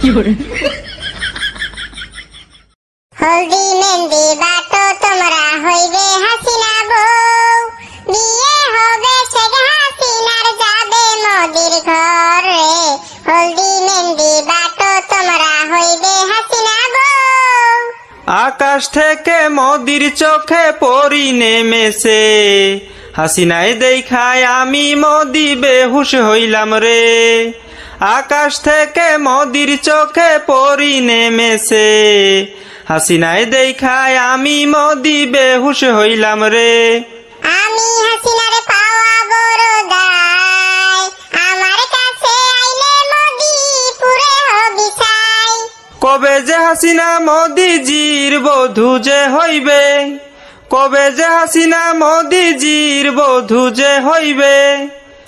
হলদি মেহেন্দি বাটো তোমরা হইবে হাসিনা বউ, বিয়ে হবে শেখ হাসিনার যাবে মোদির ঘরে। হলদি মেহেন্দি বাটো তোমরা হইবে হাসিনা বউ। আকাশ থেকে মোদির চোখে পরি নেমেছে, হাসিনায় দেখায় আমি মোদি বেহুশ হইলাম রে। আকাশ থেকে মোদির চোখে পরি নেমেছে, হাসিনায় দেখায় আমি মোদি বেহুশ হইলাম রে। আমি হাসিনার পাওয়া বড় দায়, আমার কাছে আইলে মোদি পুরে হবি চাই। কবে যে হাসিনা মোদিজির বধূ যে হইবে, কবে যে হাসিনা মোদিজির বধূ যে হইবে।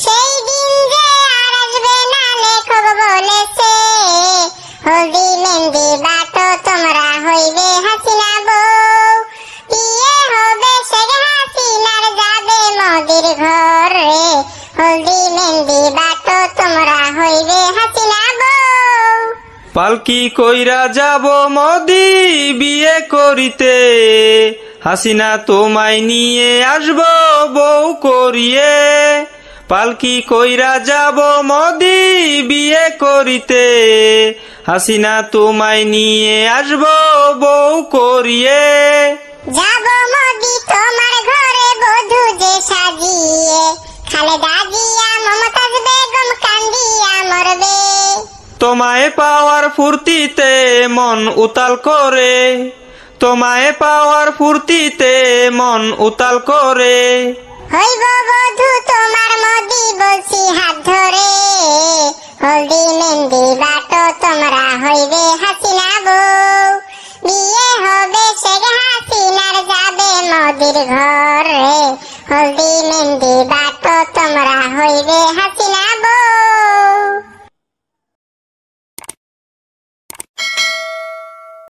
সেই দিন যে আর আসবে না লেখক বলেছে, হলদি মেহেন্দি বাটো তোমরা হইবে হাসিনা বউ, বিয়ে হবে শেখ হাসিনার যাবে মোদির ঘরে। হলদি মেহেন্দি বাটো তোমরা হইবে হাসিনা বউ। পালকি কইরা যাব মোদি বিয়ে করিতে, হাসিনা তোমায় নিয়ে আসব বউ করিয়ে। পালকি কইরা যাব মোদি বিয়ে করিতে, হাসিনা তোমায় নিয়ে আসব বউ করিয়ে। যাব মোদি তোমার ঘরে বধূ যে সাজিয়ে, খালেদা জিয়া মমতাজ বেগম কান্দিয়া মরবে। তোমায় পাওয়ার ফুর্তিতে মন উতাল করে, তোমায় পাওয়ার ফুর্তিতে মন উতাল করে। হইব বধূ তোমার মোদি বলছি হাত ধরে, হলদি মেহেন্দি বাটো তোমরা হইবে হাসিনা বউ, বিয়ে হবে শেখ হাসিনার যাবে মোদির ঘরে। হলদি মেহেন্দি বাটো তোমরা হইবে হাসিনা বউ।